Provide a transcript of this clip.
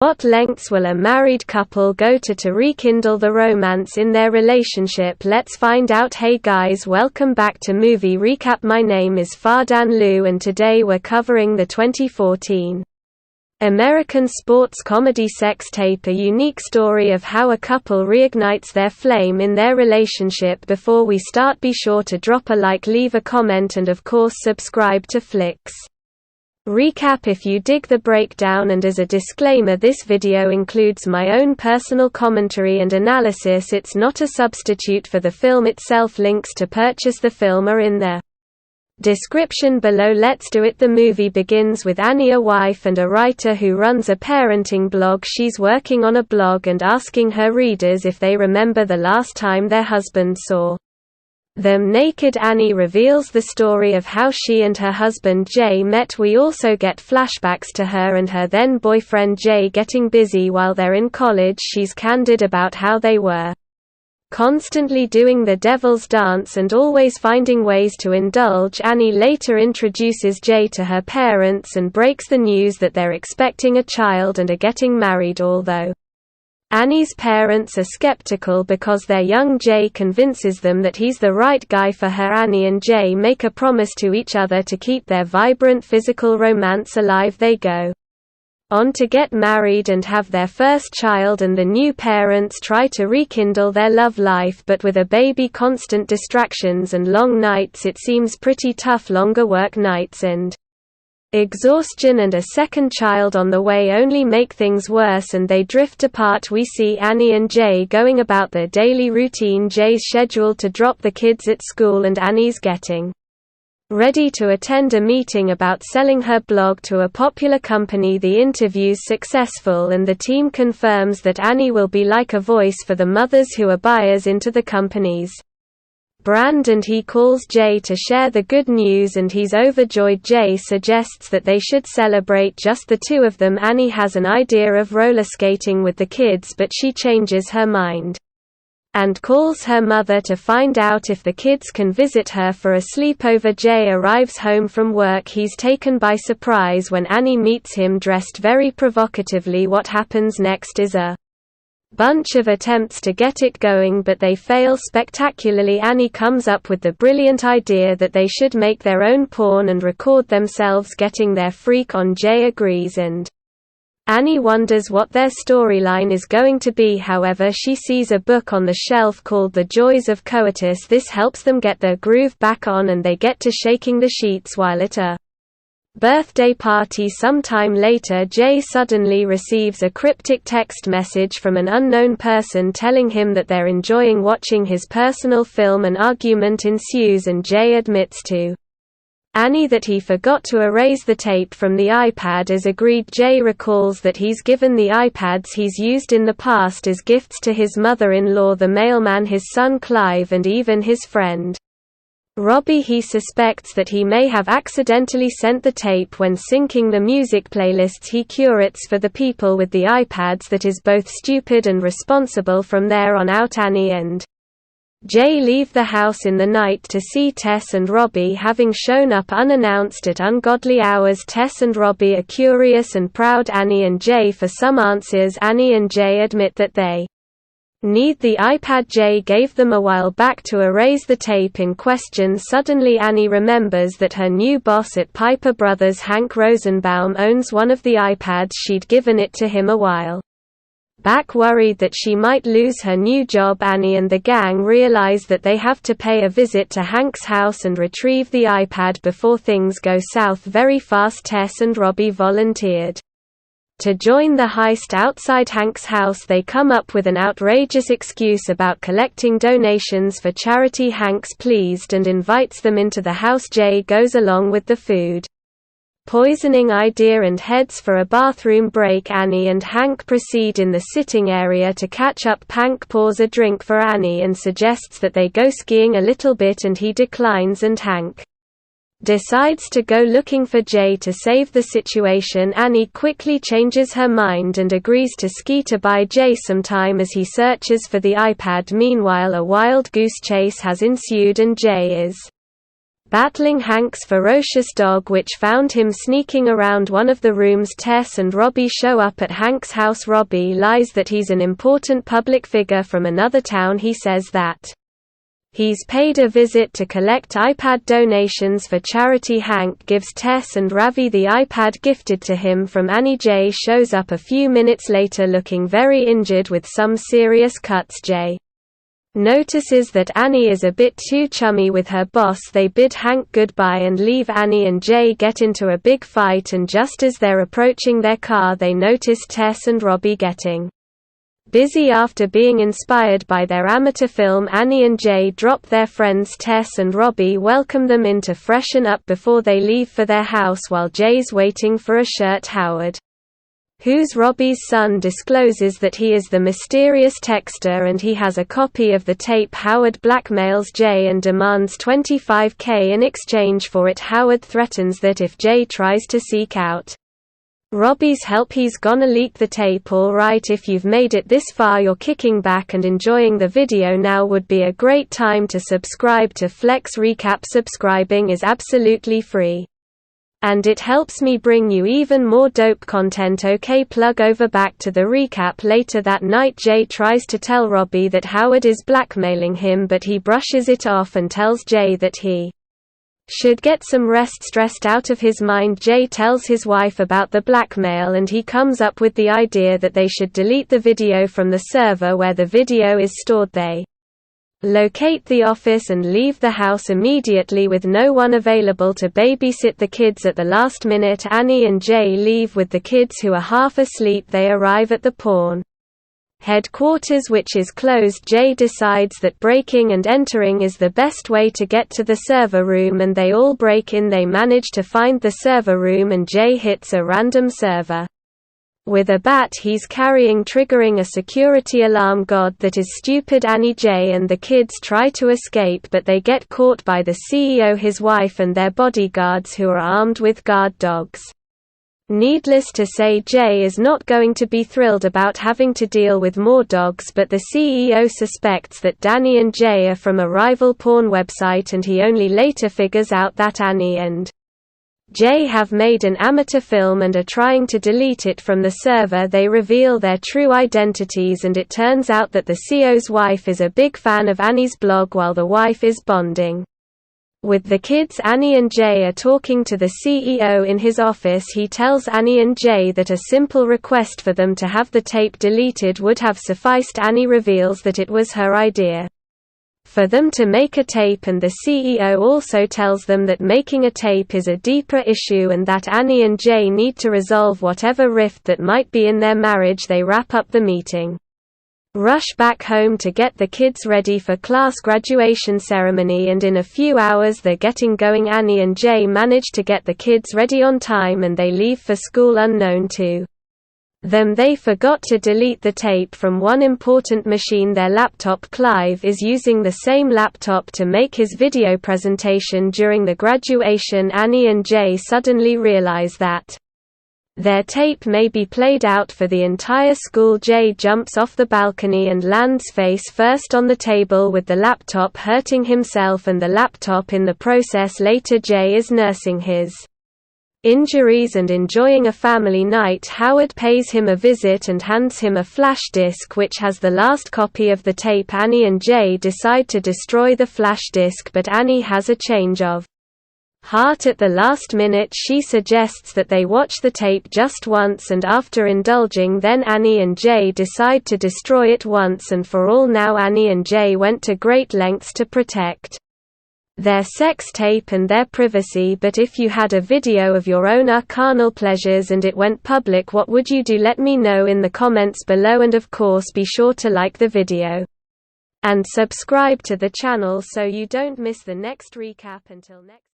What lengths will a married couple go to rekindle the romance in their relationship? Let's find out. Hey guys, welcome back to Movie Recap. My name is Fardan Liu and today we're covering the 2014 American sports comedy Sex Tape, a unique story of how a couple reignites their flame in their relationship. Before we start, be sure to drop a like, leave a comment and of course subscribe to Flicks Recap if you dig the breakdown. And as a disclaimer, this video includes my own personal commentary and analysis. It's not a substitute for the film itself. Links to purchase the film are in the description below. Let's do it. The movie begins with Annie, a wife and a writer who runs a parenting blog. She's working on a blog and asking her readers if they remember the last time their husband saw them naked. Annie reveals the story of how she and her husband Jay met. We also get flashbacks to her and her then boyfriend Jay getting busy while they're in college. She's candid about how they were constantly doing the devil's dance and always finding ways to indulge. Annie later introduces Jay to her parents and breaks the news that they're expecting a child and are getting married, although Annie's parents are skeptical because their young Jay convinces them that he's the right guy for her. Annie and Jay make a promise to each other to keep their vibrant physical romance alive. They go on to get married and have their first child, and the new parents try to rekindle their love life, but with a baby, constant distractions and long nights, it seems pretty tough. Longer work nights and exhaustion and a second child on the way only make things worse, and they drift apart. We see Annie and Jay going about their daily routine. Jay's scheduled to drop the kids at school and Annie's getting ready to attend a meeting about selling her blog to a popular company. The interview's successful and the team confirms that Annie will be like a voice for the mothers who are buyers into the company's brand, and he calls Jay to share the good news and he's overjoyed. Jay suggests that they should celebrate just the two of them. Annie has an idea of roller skating with the kids, but she changes her mind and calls her mother to find out if the kids can visit her for a sleepover. Jay arrives home from work. He's taken by surprise when Annie meets him dressed very provocatively. What happens next is a bunch of attempts to get it going, but they fail spectacularly. Annie comes up with the brilliant idea that they should make their own porn and record themselves getting their freak on. Jay agrees and Annie wonders what their storyline is going to be. However, she sees a book on the shelf called The Joys of Coitus. This helps them get their groove back on and they get to shaking the sheets while at a birthday party. Sometime later, Jay suddenly receives a cryptic text message from an unknown person telling him that they're enjoying watching his personal film. An argument ensues and Jay admits to Annie that he forgot to erase the tape from the iPad. As agreed, Jay recalls that he's given the iPads he's used in the past as gifts to his mother-in-law, the mailman, his son Clive, and even his friend Robbie. He suspects that he may have accidentally sent the tape when syncing the music playlists he curates for the people with the iPads. That is both stupid and responsible. From there on out, Annie and Jay leave the house in the night to see Tess and Robbie having shown up unannounced at ungodly hours. Tess and Robbie are curious and proud Annie and Jay for some answers. Annie and Jay admit that they need the iPad Jay gave them a while back to erase the tape in question. Suddenly Annie remembers that her new boss at Piper Brothers, Hank Rosenbaum, owns one of the iPads. She'd given it to him a while back. Worried that she might lose her new job, Annie and the gang realize that they have to pay a visit to Hank's house and retrieve the iPad before things go south very fast. Tess and Robbie volunteered to join the heist outside Hank's house. They come up with an outrageous excuse about collecting donations for charity. Hank's pleased and invites them into the house. Jay goes along with the food poisoning idea and heads for a bathroom break. Annie and Hank proceed in the sitting area to catch up. Hank pours a drink for Annie and suggests that they go skiing a little bit, and he declines, and Hank decides to go looking for Jay to save the situation. Annie quickly changes her mind and agrees to ski to buy Jay some time as he searches for the iPad. Meanwhile, a wild goose chase has ensued and Jay is Battling Hank's ferocious dog, which found him sneaking around one of the rooms. Tess and Robbie show up at Hank's house. Robbie lies that he's an important public figure from another town. He says that he's paid a visit to collect iPad donations for charity. Hank gives Tess and Ravi the iPad gifted to him from Annie. Jay shows up a few minutes later looking very injured with some serious cuts. Jay notices that Annie is a bit too chummy with her boss. They bid Hank goodbye and leave. Annie and Jay get into a big fight, and just as they're approaching their car they notice Tess and Robbie getting busy. After being inspired by their amateur film, Annie and Jay drop their friends. Tess and Robbie welcome them in to freshen up before they leave for their house while Jay's waiting for a shirt. Howard, who's Robbie's son, discloses that he is the mysterious texter and he has a copy of the tape. Howard blackmails Jay and demands $25,000 in exchange for it. Howard threatens that if Jay tries to seek out Robbie's help he's gonna leak the tape. Alright, if you've made it this far, you're kicking back and enjoying the video, now would be a great time to subscribe to Flex Recap. Subscribing is absolutely free, and it helps me bring you even more dope content. Okay, plug over. Back to the recap. Later that night, Jay tries to tell Robbie that Howard is blackmailing him, but he brushes it off and tells Jay that he should get some rest. Stressed out of his mind, Jay tells his wife about the blackmail, and he comes up with the idea that they should delete the video from the server where the video is stored. They locate the office and leave the house immediately with no one available to babysit the kids. At the last minute, Annie and Jay leave with the kids who are half asleep. They arrive at the pawn headquarters, which is closed. Jay decides that breaking and entering is the best way to get to the server room, and they all break in. They manage to find the server room, and Jay hits a random server with a bat he's carrying, triggering a security alarm. God, that is stupid. Annie, Jay and the kids try to escape, but they get caught by the CEO, his wife, and their bodyguards, who are armed with guard dogs. Needless to say, Jay is not going to be thrilled about having to deal with more dogs, but the CEO suspects that Danny and Jay are from a rival porn website, and he only later figures out that Annie and Jay have made an amateur film and are trying to delete it from the server. They reveal their true identities, and it turns out that the CEO's wife is a big fan of Annie's blog while the wife is bonding with the kids. Annie and Jay are talking to the CEO in his office. He tells Annie and Jay that a simple request for them to have the tape deleted would have sufficed. Annie reveals that it was her idea for them to make a tape, and the CEO also tells them that making a tape is a deeper issue and that Annie and Jay need to resolve whatever rift that might be in their marriage. They wrap up the meeting, rush back home to get the kids ready for class graduation ceremony, and in a few hours they're getting going. Annie and Jay manage to get the kids ready on time, and they leave for school. Unknown to them, they forgot to delete the tape from one important machine, their laptop. Clive is using the same laptop to make his video presentation during the graduation. Annie and Jay suddenly realize that their tape may be played out for the entire school. Jay jumps off the balcony and lands face first on the table with the laptop, hurting himself and the laptop in the process. Later, Jay is nursing his injuries and enjoying a family night. Howard pays him a visit and hands him a flash disk which has the last copy of the tape. Annie and Jay decide to destroy the flash disk, but Annie has a change of heart at the last minute. She suggests that they watch the tape just once, and after indulging, then Annie and Jay decide to destroy it once and for all. Now Annie and Jay went to great lengths to protect their sex tape and their privacy, but if you had a video of your own carnal pleasures and it went public, what would you do? Let me know in the comments below, and of course be sure to like the video and subscribe to the channel so you don't miss the next recap. Until next